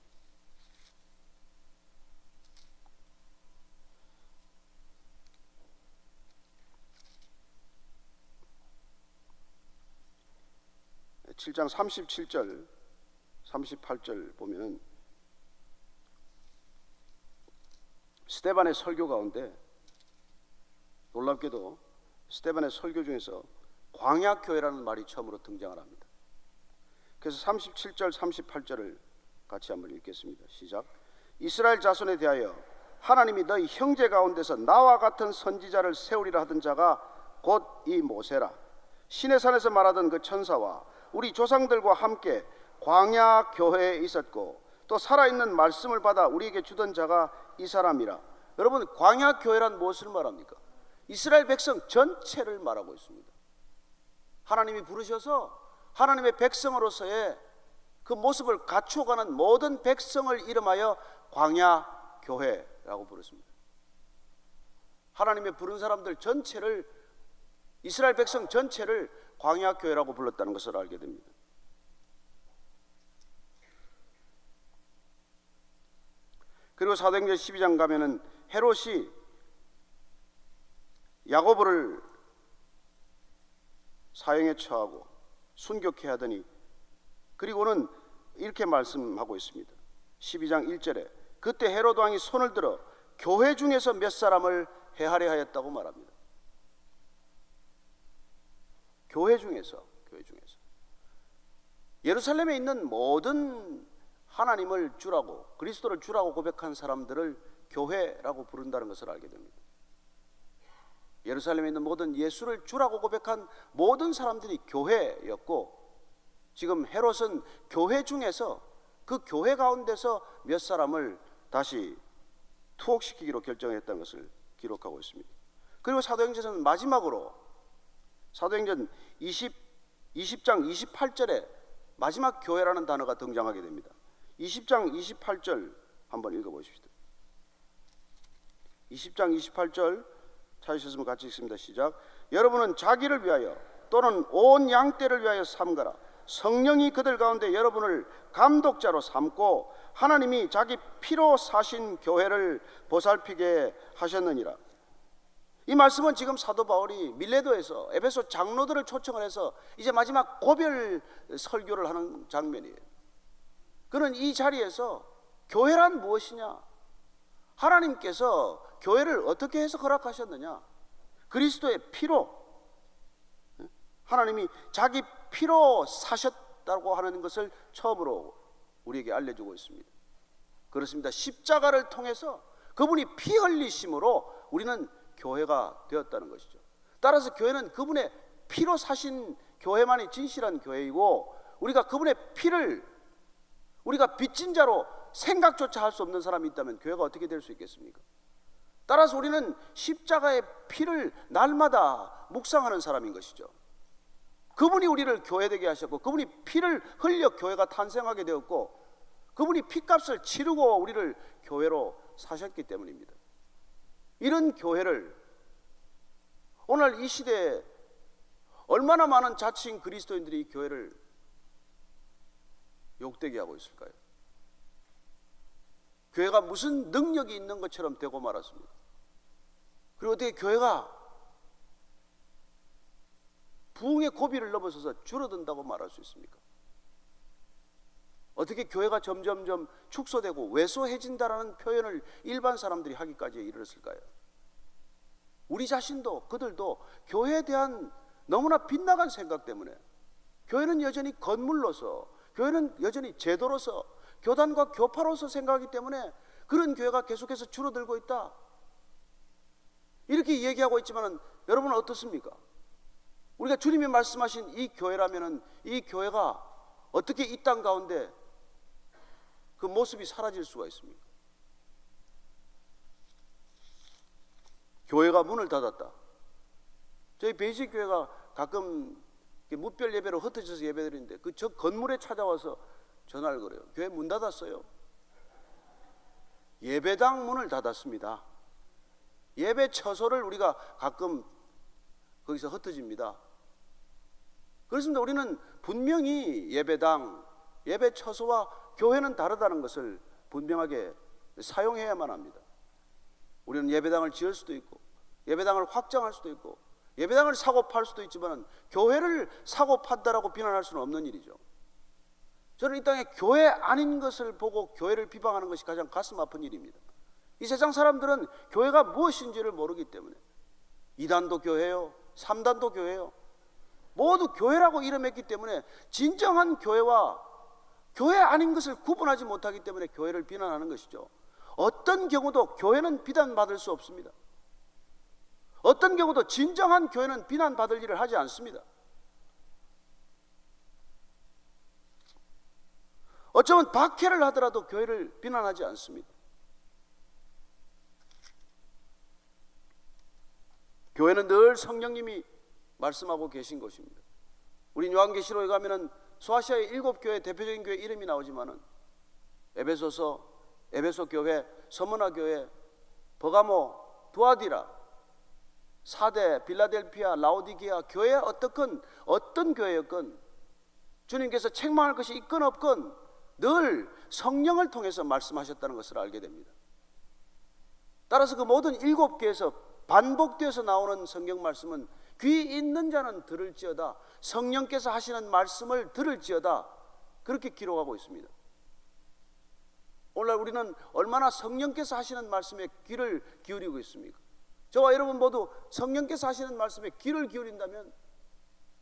(7장 37절 38절) 보면은 스데반의 설교 가운데 놀랍게도 스데반의 설교 중에서 광야교회라는 말이 처음으로 등장을 합니다. 그래서 37절 38절을 같이 한번 읽겠습니다. 시작. 이스라엘 자손에 대하여 하나님이 너희 형제 가운데서 나와 같은 선지자를 세우리라 하던 자가 곧 이 모세라. 시내산에서 말하던 그 천사와 우리 조상들과 함께 광야 교회에 있었고 또 살아있는 말씀을 받아 우리에게 주던 자가 이 사람이라. 여러분, 광야 교회란 무엇을 말합니까? 이스라엘 백성 전체를 말하고 있습니다. 하나님이 부르셔서 하나님의 백성으로서의 그 모습을 갖추어가는 모든 백성을 이름하여 광야 교회라고 부르습니다. 하나님의 부른 사람들 전체를, 이스라엘 백성 전체를 광야 교회라고 불렀다는 것을 알게 됩니다. 그리고 사도행전 12장 가면은 헤롯이 야고보를 사형에 처하고 순교케 하더니, 그리고는 이렇게 말씀하고 있습니다. 12장 1절에 그때 헤롯 왕이 손을 들어 교회 중에서 몇 사람을 해하려 하였다고 말합니다. 교회 중에서 예루살렘에 있는 모든 하나님을 주라고, 그리스도를 주라고 고백한 사람들을 교회라고 부른다는 것을 알게 됩니다. 예루살렘에 있는 모든 예수를 주라고 고백한 모든 사람들이 교회였고, 지금 헤롯은 교회 중에서, 그 교회 가운데서 몇 사람을 다시 투옥시키기로 결정했다는 것을 기록하고 있습니다. 그리고 사도행전은 마지막으로 사도행전 20장 28절에 마지막 교회라는 단어가 등장하게 됩니다. 20장 28절 한번 읽어보십시오. 20장 28절 찾으셨으면 같이 읽습니다. 시작. 여러분은 자기를 위하여 또는 온 양떼를 위하여 삼가라. 성령이 그들 가운데 여러분을 감독자로 삼고 하나님이 자기 피로 사신 교회를 보살피게 하셨느니라. 이 말씀은 지금 사도 바울이 밀레도에서 에베소 장로들을 초청을 해서 이제 마지막 고별 설교를 하는 장면이에요. 그는 이 자리에서 교회란 무엇이냐, 하나님께서 교회를 어떻게 해서 허락하셨느냐, 그리스도의 피로, 하나님이 자기 피로 사셨다고 하는 것을 처음으로 우리에게 알려주고 있습니다. 그렇습니다. 십자가를 통해서 그분이 피 흘리심으로 우리는 교회가 되었다는 것이죠. 따라서 교회는 그분의 피로 사신 교회만이 진실한 교회이고, 우리가 그분의 피를, 우리가 빚진 자로 생각조차 할 수 없는 사람이 있다면 교회가 어떻게 될 수 있겠습니까? 따라서 우리는 십자가의 피를 날마다 묵상하는 사람인 것이죠. 그분이 우리를 교회되게 하셨고, 그분이 피를 흘려 교회가 탄생하게 되었고, 그분이 피값을 치르고 우리를 교회로 사셨기 때문입니다. 이런 교회를 오늘 이 시대에 얼마나 많은 자칭 그리스도인들이 이 교회를 욕되게 하고 있을까요? 교회가 무슨 능력이 있는 것처럼 되고 말았습니다. 그리고 어떻게 교회가 부흥의 고비를 넘어서서 줄어든다고 말할 수 있습니까? 어떻게 교회가 점점점 축소되고 왜소해진다라는 표현을 일반 사람들이 하기까지 이르렀을까요? 우리 자신도, 그들도 교회에 대한 너무나 빗나간 생각 때문에, 교회는 여전히 건물로서, 교회는 여전히 제도로서, 교단과 교파로서 생각하기 때문에 그런 교회가 계속해서 줄어들고 있다, 이렇게 얘기하고 있지만 여러분은 어떻습니까? 우리가 주님이 말씀하신 이 교회라면 이 교회가 어떻게 이 땅 가운데 그 모습이 사라질 수가 있습니까? 교회가 문을 닫았다. 저희 베이직 교회가 가끔 무별 예배로 흩어져서 예배드리는데 그 저 건물에 찾아와서 전화를 걸어요. 교회 문 닫았어요. 예배당 문을 닫았습니다. 예배 처소를 우리가 가끔 거기서 흩어집니다. 그렇습니다. 우리는 분명히 예배당, 예배 처소와 교회는 다르다는 것을 분명하게 사용해야만 합니다. 우리는 예배당을 지을 수도 있고, 예배당을 확장할 수도 있고, 예배당을 사고 팔 수도 있지만 교회를 사고 판다라고 비난할 수는 없는 일이죠. 저는 이 땅에 교회 아닌 것을 보고 교회를 비방하는 것이 가장 가슴 아픈 일입니다. 이 세상 사람들은 교회가 무엇인지를 모르기 때문에 2단도 교회요, 3단도 교회요, 모두 교회라고 이름했기 때문에 진정한 교회와 교회 아닌 것을 구분하지 못하기 때문에 교회를 비난하는 것이죠. 어떤 경우도 교회는 비난받을 수 없습니다. 어떤 경우도 진정한 교회는 비난받을 일을 하지 않습니다. 어쩌면 박해를 하더라도 교회를 비난하지 않습니다. 교회는 늘 성령님이 말씀하고 계신 것입니다. 우리 요한계시록에 가면은 소아시아의 7교회 대표적인 교회 이름이 나오지만은 에베소서, 에베소 교회, 서머나 교회, 버가모, 두아디라, 사대, 빌라델피아, 라오디게아 교회 어떤 교회였건 주님께서 책망할 것이 있건 없건 늘 성령을 통해서 말씀하셨다는 것을 알게 됩니다. 따라서 그 모든 7개에서 반복되어서 나오는 성경 말씀은 귀 있는 자는 들을지어다, 성령께서 하시는 말씀을 들을지어다, 그렇게 기록하고 있습니다. 오늘날 우리는 얼마나 성령께서 하시는 말씀에 귀를 기울이고 있습니까? 저와 여러분 모두 성령께서 하시는 말씀에 귀를 기울인다면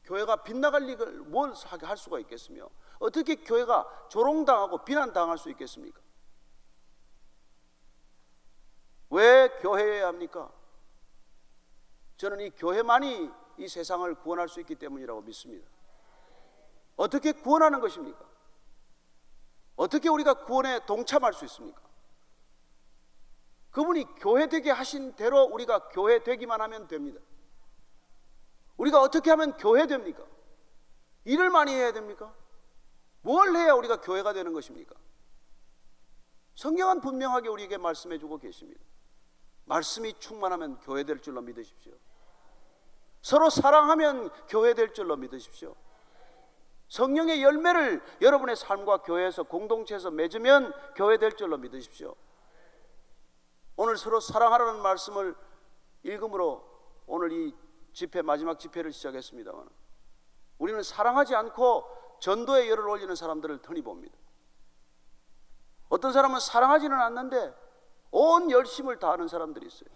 교회가 빗나갈 일을 뭘 할 수가 있겠으며 어떻게 교회가 조롱당하고 비난당할 수 있겠습니까? 왜 교회여야 합니까? 저는 이 교회만이 이 세상을 구원할 수 있기 때문이라고 믿습니다. 어떻게 구원하는 것입니까? 어떻게 우리가 구원에 동참할 수 있습니까? 그분이 교회 되게 하신 대로 우리가 교회 되기만 하면 됩니다. 우리가 어떻게 하면 교회 됩니까? 일을 많이 해야 됩니까? 뭘 해야 우리가 교회가 되는 것입니까? 성경은 분명하게 우리에게 말씀해 주고 계십니다. 말씀이 충만하면 교회 될 줄로 믿으십시오. 서로 사랑하면 교회 될 줄로 믿으십시오. 성령의 열매를 여러분의 삶과 교회에서 공동체에서 맺으면 교회 될 줄로 믿으십시오. 오늘 서로 사랑하라는 말씀을 읽음으로 오늘 이 집회, 마지막 집회를 시작했습니다만 우리는 사랑하지 않고 전도의 열을 올리는 사람들을 흔히 봅니다. 어떤 사람은 사랑하지는 않는데 온 열심을 다하는 사람들이 있어요.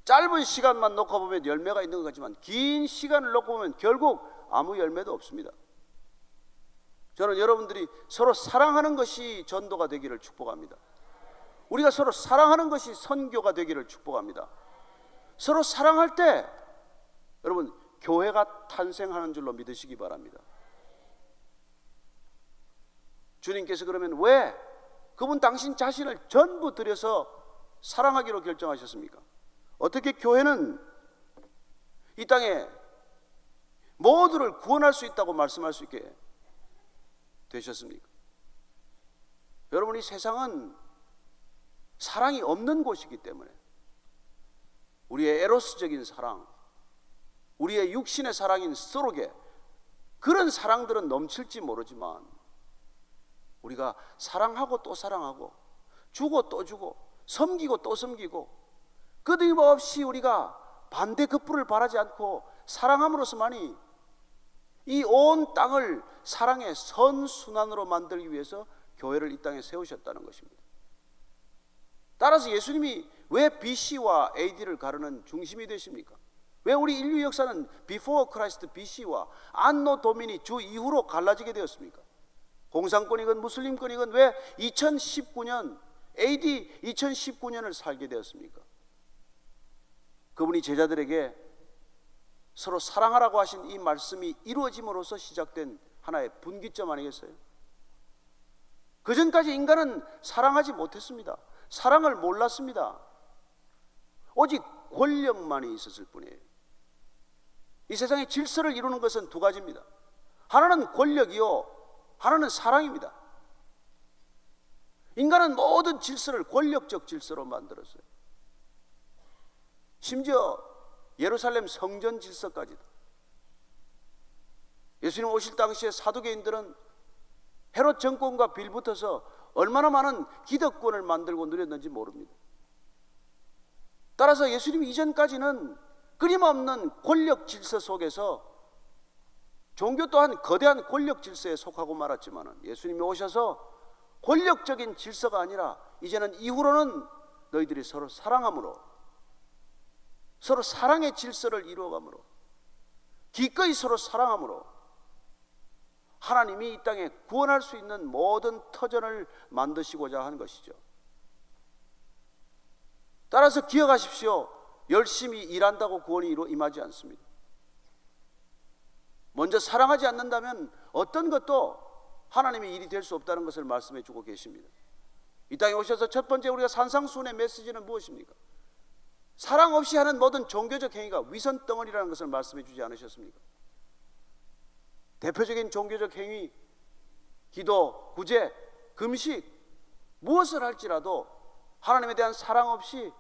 짧은 시간만 놓고 보면 열매가 있는 것 같지만 긴 시간을 놓고 보면 결국 아무 열매도 없습니다. 저는 여러분들이 서로 사랑하는 것이 전도가 되기를 축복합니다. 우리가 서로 사랑하는 것이 선교가 되기를 축복합니다. 서로 사랑할 때 여러분 교회가 탄생하는 줄로 믿으시기 바랍니다. 주님께서 그러면 왜 그분 당신 자신을 전부 들여서 사랑하기로 결정하셨습니까? 어떻게 교회는 이 땅에 모두를 구원할 수 있다고 말씀할 수 있게 되셨습니까? 여러분, 이 세상은 사랑이 없는 곳이기 때문에 우리의 에로스적인 사랑, 우리의 육신의 사랑인 스토로게, 그런 사랑들은 넘칠지 모르지만 우리가 사랑하고 또 사랑하고 주고 또 주고 섬기고 또 섬기고 끊임없이 우리가 반대급부를 바라지 않고 사랑함으로써만이 이 온 땅을 사랑의 선순환으로 만들기 위해서 교회를 이 땅에 세우셨다는 것입니다. 따라서 예수님이 왜 BC와 AD를 가르는 중심이 되십니까? 왜 우리 인류 역사는 Before Christ BC와 안노 도미니 주 이후로 갈라지게 되었습니까? 공산권이건 무슬림권이건 왜 2019년 AD 2019년을 살게 되었습니까? 그분이 제자들에게 서로 사랑하라고 하신 이 말씀이 이루어짐으로써 시작된 하나의 분기점 아니겠어요? 그전까지 인간은 사랑하지 못했습니다. 사랑을 몰랐습니다. 오직 권력만이 있었을 뿐이에요. 이 세상의 질서를 이루는 것은 두 가지입니다. 하나는 권력이요, 하나는 사랑입니다. 인간은 모든 질서를 권력적 질서로 만들었어요. 심지어 예루살렘 성전 질서까지도. 예수님 오실 당시에 사두개인들은 헤롯 정권과 빌붙어서 얼마나 많은 기득권을 만들고 누렸는지 모릅니다. 따라서 예수님 이전까지는 끊임없는 권력 질서 속에서 종교 또한 거대한 권력 질서에 속하고 말았지만 예수님이 오셔서 권력적인 질서가 아니라 이제는 이후로는 너희들이 서로 사랑함으로, 서로 사랑의 질서를 이루어감으로, 기꺼이 서로 사랑함으로 하나님이 이 땅에 구원할 수 있는 모든 터전을 만드시고자 한 것이죠. 따라서 기억하십시오. 열심히 일한다고 구원이 임하지 않습니다. 먼저 사랑하지 않는다면 어떤 것도 하나님의 일이 될 수 없다는 것을 말씀해 주고 계십니다. 이 땅에 오셔서 첫 번째 우리가 산상수훈의 메시지는 무엇입니까? 사랑 없이 하는 모든 종교적 행위가 위선덩어리라는 것을 말씀해 주지 않으셨습니까? 대표적인 종교적 행위, 기도, 구제, 금식, 무엇을 할지라도 하나님에 대한 사랑 없이,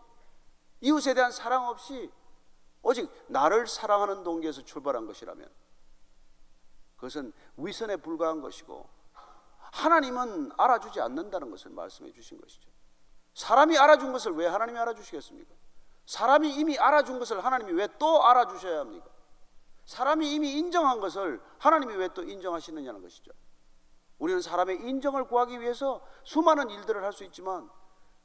이웃에 대한 사랑 없이 오직 나를 사랑하는 동기에서 출발한 것이라면 그것은 위선에 불과한 것이고, 하나님은 알아주지 않는다는 것을 말씀해 주신 것이죠. 사람이 알아준 것을 왜 하나님이 알아주시겠습니까? 사람이 이미 알아준 것을 하나님이 왜 또 알아주셔야 합니까? 사람이 이미 인정한 것을 하나님이 왜 또 인정하시느냐는 것이죠. 우리는 사람의 인정을 구하기 위해서 수많은 일들을 할 수 있지만,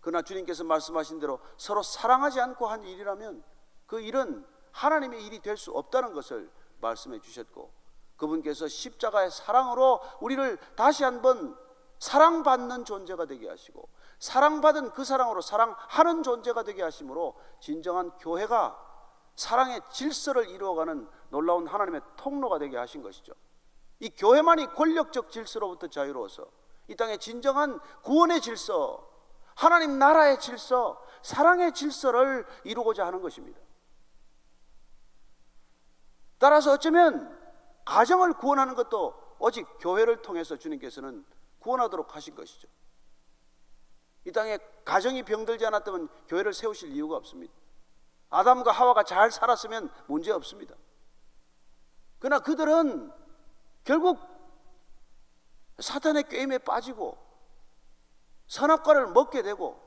그러나 주님께서 말씀하신 대로 서로 사랑하지 않고 한 일이라면 그 일은 하나님의 일이 될 수 없다는 것을 말씀해 주셨고, 그분께서 십자가의 사랑으로 우리를 다시 한번 사랑받는 존재가 되게 하시고, 사랑받은 그 사랑으로 사랑하는 존재가 되게 하심으로 진정한 교회가 사랑의 질서를 이루어가는 놀라운 하나님의 통로가 되게 하신 것이죠. 이 교회만이 권력적 질서로부터 자유로워서 이 땅에 진정한 구원의 질서, 하나님 나라의 질서, 사랑의 질서를 이루고자 하는 것입니다. 따라서 어쩌면 가정을 구원하는 것도 오직 교회를 통해서 주님께서는 구원하도록 하신 것이죠. 이 땅에 가정이 병들지 않았다면 교회를 세우실 이유가 없습니다. 아담과 하와가 잘 살았으면 문제 없습니다. 그러나 그들은 결국 사탄의 꾀임에 빠지고 선악과를 먹게 되고,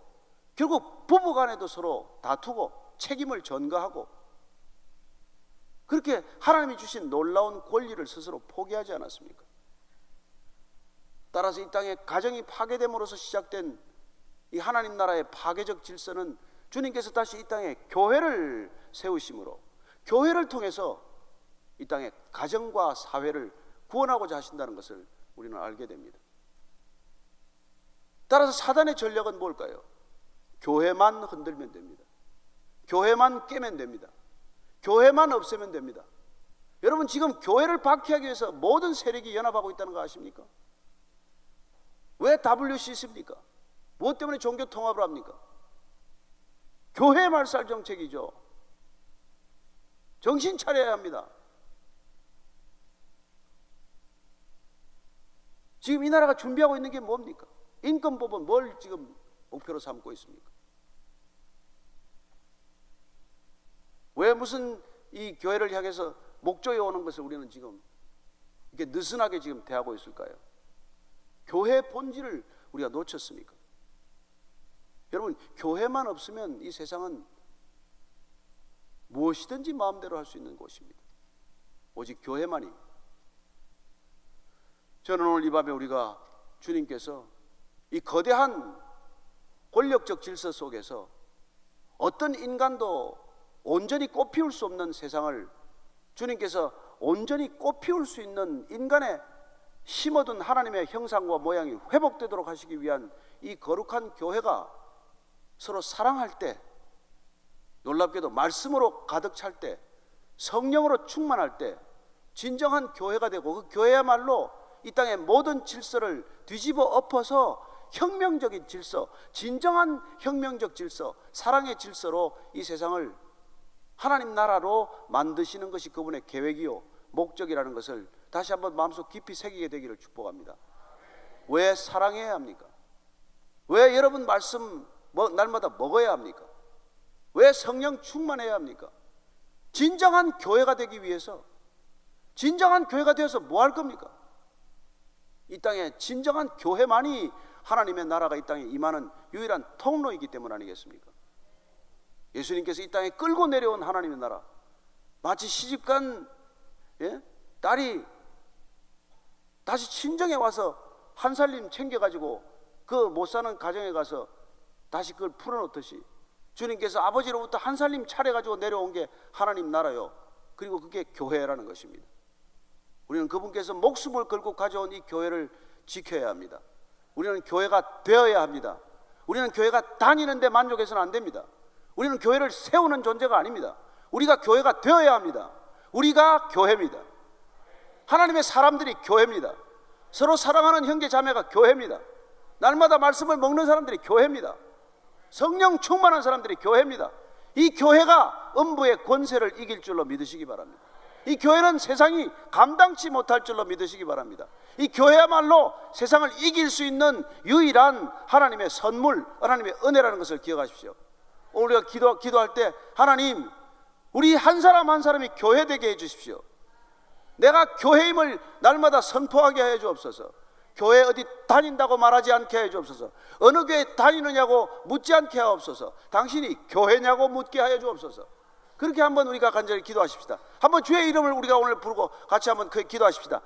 결국 부부간에도 서로 다투고 책임을 전가하고, 그렇게 하나님이 주신 놀라운 권리를 스스로 포기하지 않았습니까? 따라서 이 땅에 가정이 파괴됨으로써 시작된 이 하나님 나라의 파괴적 질서는 주님께서 다시 이 땅에 교회를 세우심으로, 교회를 통해서 이 땅의 가정과 사회를 구원하고자 하신다는 것을 우리는 알게 됩니다. 따라서 사단의 전략은 뭘까요? 교회만 흔들면 됩니다. 교회만 깨면 됩니다. 교회만 없애면 됩니다. 여러분, 지금 교회를 박해하기 위해서 모든 세력이 연합하고 있다는 거 아십니까? 왜 WCC입니까? 무엇 때문에 종교 통합을 합니까? 교회 말살 정책이죠. 정신 차려야 합니다. 지금 이 나라가 준비하고 있는 게 뭡니까? 인권법은 뭘 지금 목표로 삼고 있습니까? 왜 무슨 이 교회를 향해서 목조에 오는 것을 우리는 지금 이렇게 느슨하게 지금 대하고 있을까요? 교회의 본질을 우리가 놓쳤습니까? 여러분, 교회만 없으면 이 세상은 무엇이든지 마음대로 할 수 있는 곳입니다. 오직 교회만이. 저는 오늘 이 밤에 우리가 주님께서 이 거대한 권력적 질서 속에서 어떤 인간도 온전히 꽃피울 수 없는 세상을 주님께서 온전히 꽃피울 수 있는 인간의 심어둔 하나님의 형상과 모양이 회복되도록 하시기 위한 이 거룩한 교회가 서로 사랑할 때, 놀랍게도 말씀으로 가득 찰 때, 성령으로 충만할 때 진정한 교회가 되고, 그 교회야말로 이 땅의 모든 질서를 뒤집어 엎어서 혁명적인 질서, 진정한 혁명적 질서, 사랑의 질서로 이 세상을 하나님 나라로 만드시는 것이 그분의 계획이요 목적이라는 것을 다시 한번 마음속 깊이 새기게 되기를 축복합니다. 왜 사랑해야 합니까? 왜 여러분 말씀 날마다 먹어야 합니까? 왜 성령 충만해야 합니까? 진정한 교회가 되기 위해서, 진정한 교회가 되어서 뭐 할 겁니까? 이 땅에 진정한 교회만이 하나님의 나라가 이 땅에 임하는 유일한 통로이기 때문 아니겠습니까? 예수님께서 이 땅에 끌고 내려온 하나님의 나라, 마치 시집간 딸이 다시 친정에 와서 한 살림 챙겨가지고 그 못 사는 가정에 가서 다시 그걸 풀어놓듯이, 주님께서 아버지로부터 한 살림 차려가지고 내려온 게 하나님 나라요, 그리고 그게 교회라는 것입니다. 우리는 그분께서 목숨을 걸고 가져온 이 교회를 지켜야 합니다. 우리는 교회가 되어야 합니다. 우리는 교회가 다니는데 만족해서는 안 됩니다. 우리는 교회를 세우는 존재가 아닙니다. 우리가 교회가 되어야 합니다. 우리가 교회입니다. 하나님의 사람들이 교회입니다. 서로 사랑하는 형제 자매가 교회입니다. 날마다 말씀을 먹는 사람들이 교회입니다. 성령 충만한 사람들이 교회입니다. 이 교회가 음부의 권세를 이길 줄로 믿으시기 바랍니다. 이 교회는 세상이 감당치 못할 줄로 믿으시기 바랍니다. 이 교회야말로 세상을 이길 수 있는 유일한 하나님의 선물, 하나님의 은혜라는 것을 기억하십시오. 오늘 우리가 기도할 때 하나님, 우리 한 사람 한 사람이 교회 되게 해주십시오. 내가 교회임을 날마다 선포하게 해 주옵소서. 교회 어디 다닌다고 말하지 않게 해 주옵소서. 어느 교회 다니느냐고 묻지 않게 하옵소서. 당신이 교회냐고 묻게 하여 주옵소서. 그렇게 한번 우리가 간절히 기도하십시다. 한번 주의 이름을 우리가 오늘 부르고 같이 한번 기도하십시다.